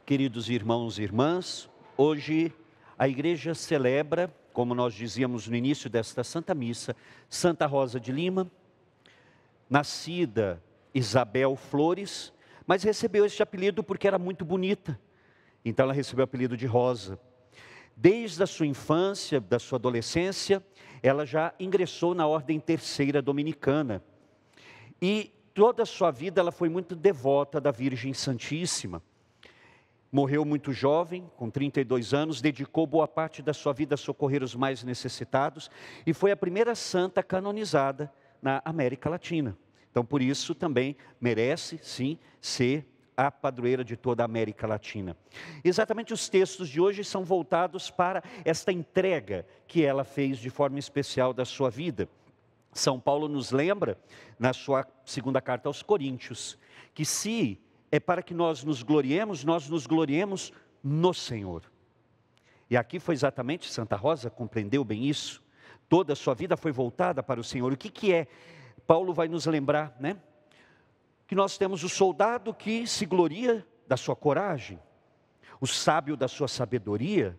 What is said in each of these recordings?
Queridos irmãos e irmãs, hoje a igreja celebra, como nós dizíamos no início desta Santa Missa, Santa Rosa de Lima, nascida Isabel Flores, mas recebeu este apelido porque era muito bonita, então ela recebeu o apelido de Rosa. Desde a sua infância, da sua adolescência, ela já ingressou na Ordem Terceira Dominicana e toda a sua vida ela foi muito devota da Virgem Santíssima. Morreu muito jovem, com 32 anos, dedicou boa parte da sua vida a socorrer os mais necessitados e foi a primeira santa canonizada na América Latina. Então, por isso também merece, sim, ser a padroeira de toda a América Latina. Exatamente os textos de hoje são voltados para esta entrega que ela fez de forma especial da sua vida. São Paulo nos lembra, na sua segunda carta aos Coríntios, que se é para que nós nos gloriemos no Senhor. E aqui foi exatamente, Santa Rosa compreendeu bem isso, toda a sua vida foi voltada para o Senhor. O que é? Paulo vai nos lembrar, né? Que nós temos o soldado que se gloria da sua coragem, o sábio da sua sabedoria,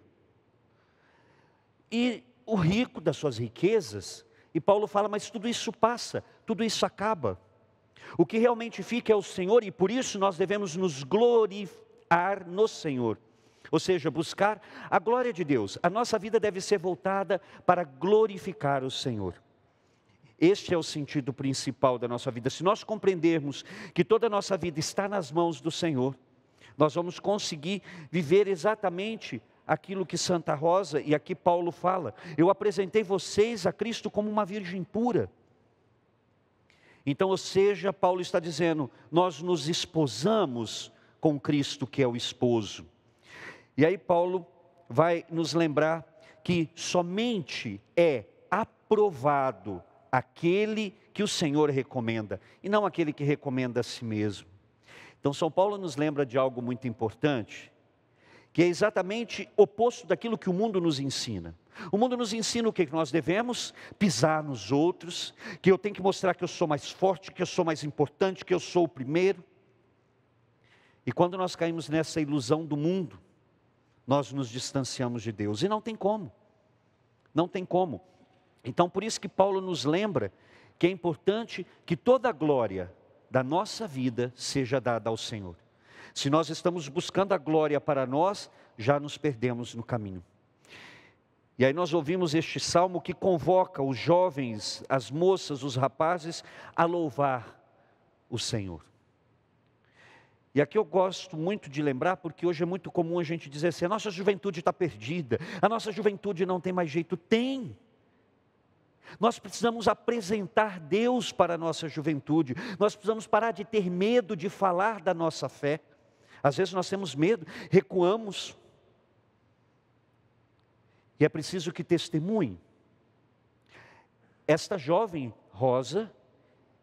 e o rico das suas riquezas. E Paulo fala, mas tudo isso passa, tudo isso acaba. O que realmente fica é o Senhor, e por isso nós devemos nos gloriar no Senhor. Ou seja, buscar a glória de Deus. A nossa vida deve ser voltada para glorificar o Senhor. Este é o sentido principal da nossa vida. Se nós compreendermos que toda a nossa vida está nas mãos do Senhor, nós vamos conseguir viver exatamente aquilo que Santa Rosa e aqui Paulo fala. Eu apresentei vocês a Cristo como uma virgem pura. Então, ou seja, Paulo está dizendo, nós nos esposamos com Cristo que é o esposo. E aí Paulo vai nos lembrar que somente é aprovado aquele que o Senhor recomenda, e não aquele que recomenda a si mesmo. Então São Paulo nos lembra de algo muito importante, que é exatamente oposto daquilo que o mundo nos ensina. O mundo nos ensina o que nós devemos pisar nos outros, que eu tenho que mostrar que eu sou mais forte, que eu sou mais importante, que eu sou o primeiro. E quando nós caímos nessa ilusão do mundo, nós nos distanciamos de Deus, e não tem como, não tem como. Então por isso que Paulo nos lembra que é importante que toda a glória da nossa vida seja dada ao Senhor. Se nós estamos buscando a glória para nós, já nos perdemos no caminho. E aí nós ouvimos este salmo que convoca os jovens, as moças, os rapazes a louvar o Senhor. E aqui eu gosto muito de lembrar, porque hoje é muito comum a gente dizer assim, a nossa juventude está perdida, a nossa juventude não tem mais jeito. Tem. Nós precisamos apresentar Deus para a nossa juventude, nós precisamos parar de ter medo de falar da nossa fé. Às vezes nós temos medo, recuamos. E é preciso que testemunhe. Esta jovem Rosa,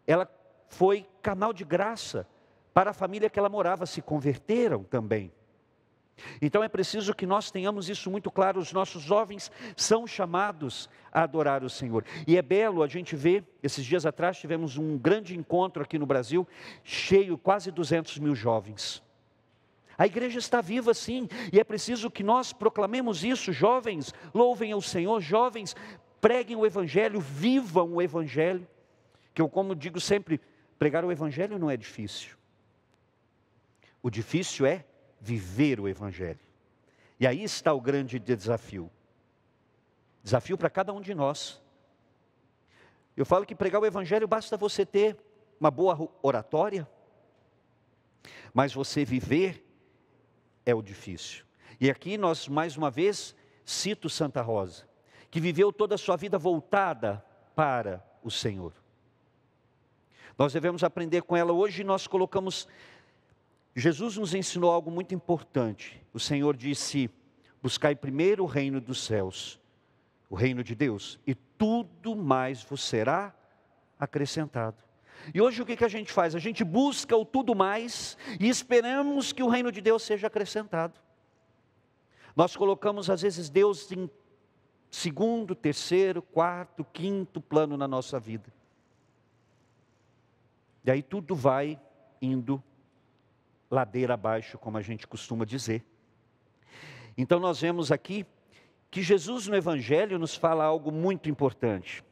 ela foi canal de graça para a família que ela morava, se converteram também. Então é preciso que nós tenhamos isso muito claro, os nossos jovens são chamados a adorar o Senhor. E é belo a gente ver, esses dias atrás tivemos um grande encontro aqui no Brasil, cheio, quase 200 mil jovens. A igreja está viva sim, e é preciso que nós proclamemos isso, jovens, louvem ao Senhor, jovens, preguem o Evangelho, vivam o Evangelho, que eu como digo sempre, pregar o Evangelho não é difícil, o difícil é viver o Evangelho, e aí está o grande desafio para cada um de nós. Eu falo que pregar o Evangelho basta você ter uma boa oratória, mas você viver é o difícil. E aqui nós mais uma vez cito Santa Rosa, que viveu toda a sua vida voltada para o Senhor. Nós devemos aprender com ela. Hoje nós colocamos, Jesus nos ensinou algo muito importante. O Senhor disse, buscai primeiro o reino dos céus, o reino de Deus, e tudo mais vos será acrescentado. E hoje o que a gente faz? A gente busca o tudo mais e esperamos que o reino de Deus seja acrescentado. Nós colocamos às vezes Deus em segundo, terceiro, quarto, quinto plano na nossa vida. E aí tudo vai indo ladeira abaixo, como a gente costuma dizer. Então nós vemos aqui que Jesus no Evangelho nos fala algo muito importante.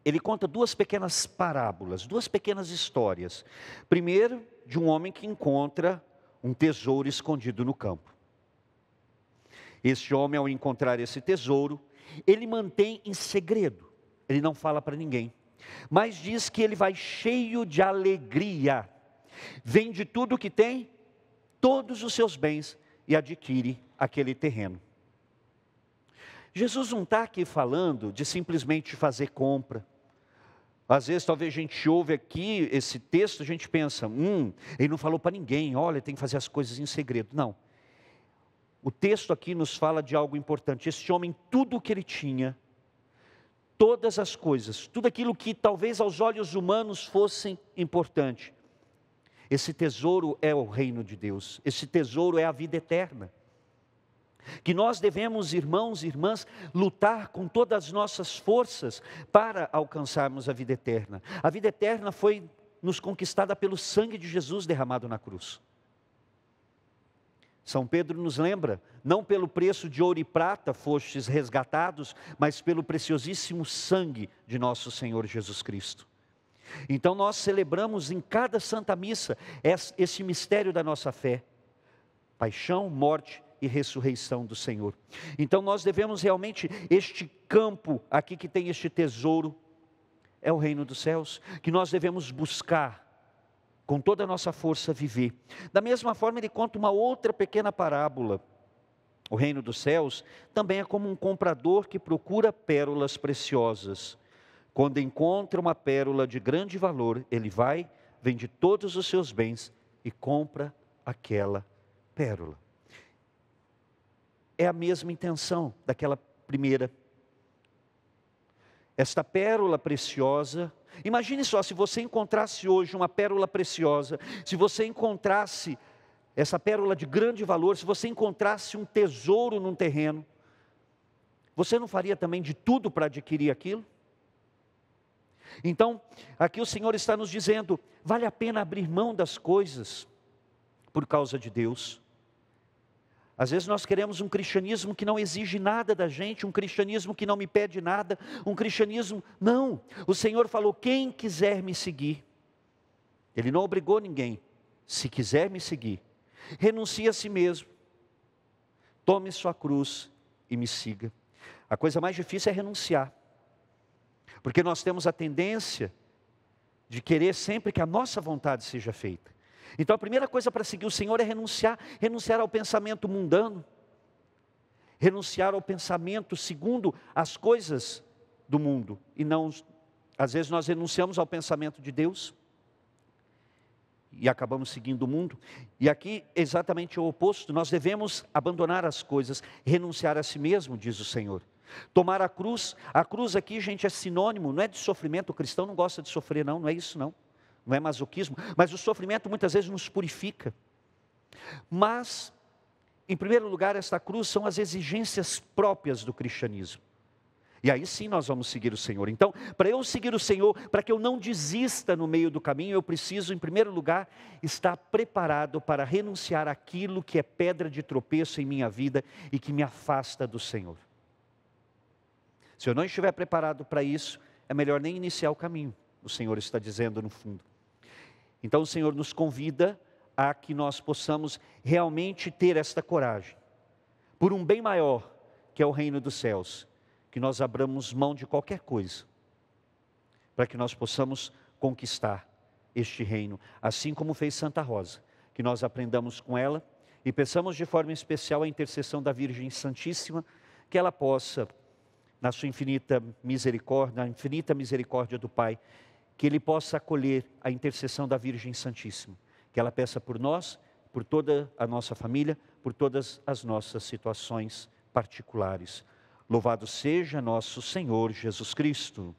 Ele conta duas pequenas parábolas, duas pequenas histórias. Primeiro, de um homem que encontra um tesouro escondido no campo. Este homem, ao encontrar esse tesouro, ele mantém em segredo, ele não fala para ninguém, mas diz que ele vai cheio de alegria, vende tudo o que tem, todos os seus bens, e adquire aquele terreno. Jesus não está aqui falando de simplesmente fazer compra. Às vezes talvez a gente ouve aqui esse texto, a gente pensa, ele não falou para ninguém, olha, tem que fazer as coisas em segredo. Não, o texto aqui nos fala de algo importante. Este homem, tudo o que ele tinha, todas as coisas, tudo aquilo que talvez aos olhos humanos fossem importante, esse tesouro é o reino de Deus, esse tesouro é a vida eterna. Que nós devemos, irmãos e irmãs, lutar com todas as nossas forças para alcançarmos a vida eterna. A vida eterna foi nos conquistada pelo sangue de Jesus derramado na cruz. São Pedro nos lembra, não pelo preço de ouro e prata fostes resgatados, mas pelo preciosíssimo sangue de nosso Senhor Jesus Cristo. Então nós celebramos em cada Santa Missa esse mistério da nossa fé, paixão, morte e ressurreição do Senhor. Então nós devemos realmente, este campo aqui que tem este tesouro, é o reino dos céus, que nós devemos buscar, com toda a nossa força viver. Da mesma forma ele conta uma outra pequena parábola. O reino dos céus também é como um comprador que procura pérolas preciosas. Quando encontra uma pérola de grande valor, ele vai, vende todos os seus bens e compra aquela pérola. É a mesma intenção daquela primeira. Esta pérola preciosa, imagine só, se você encontrasse hoje uma pérola preciosa, se você encontrasse essa pérola de grande valor, se você encontrasse um tesouro num terreno, você não faria também de tudo para adquirir aquilo? Então, aqui o Senhor está nos dizendo, vale a pena abrir mão das coisas por causa de Deus. Às vezes nós queremos um cristianismo que não exige nada da gente, um cristianismo que não me pede nada, um cristianismo... Não, o Senhor falou, quem quiser me seguir, Ele não obrigou ninguém, se quiser me seguir, renuncie a si mesmo, tome sua cruz e me siga. A coisa mais difícil é renunciar, porque nós temos a tendência de querer sempre que a nossa vontade seja feita. Então a primeira coisa para seguir o Senhor é renunciar ao pensamento mundano, renunciar ao pensamento segundo as coisas do mundo, e não, às vezes nós renunciamos ao pensamento de Deus, e acabamos seguindo o mundo, e aqui exatamente o oposto, nós devemos abandonar as coisas, renunciar a si mesmo, diz o Senhor. Tomar a cruz aqui, gente, é sinônimo, não é de sofrimento, o cristão não gosta de sofrer não é isso não. Não é masoquismo, mas o sofrimento muitas vezes nos purifica. Mas, em primeiro lugar, esta cruz são as exigências próprias do cristianismo. E aí sim nós vamos seguir o Senhor. Então, para eu seguir o Senhor, para que eu não desista no meio do caminho, eu preciso, em primeiro lugar, estar preparado para renunciar àquilo que é pedra de tropeço em minha vida e que me afasta do Senhor. Se eu não estiver preparado para isso, é melhor nem iniciar o caminho, o Senhor está dizendo no fundo. Então o Senhor nos convida a que nós possamos realmente ter esta coragem, por um bem maior, que é o reino dos céus, que nós abramos mão de qualquer coisa, para que nós possamos conquistar este reino, assim como fez Santa Rosa, que nós aprendamos com ela, e peçamos de forma especial a intercessão da Virgem Santíssima, que ela possa, na sua infinita misericórdia, na infinita misericórdia do Pai, que Ele possa acolher a intercessão da Virgem Santíssima, que ela peça por nós, por toda a nossa família, por todas as nossas situações particulares. Louvado seja nosso Senhor Jesus Cristo.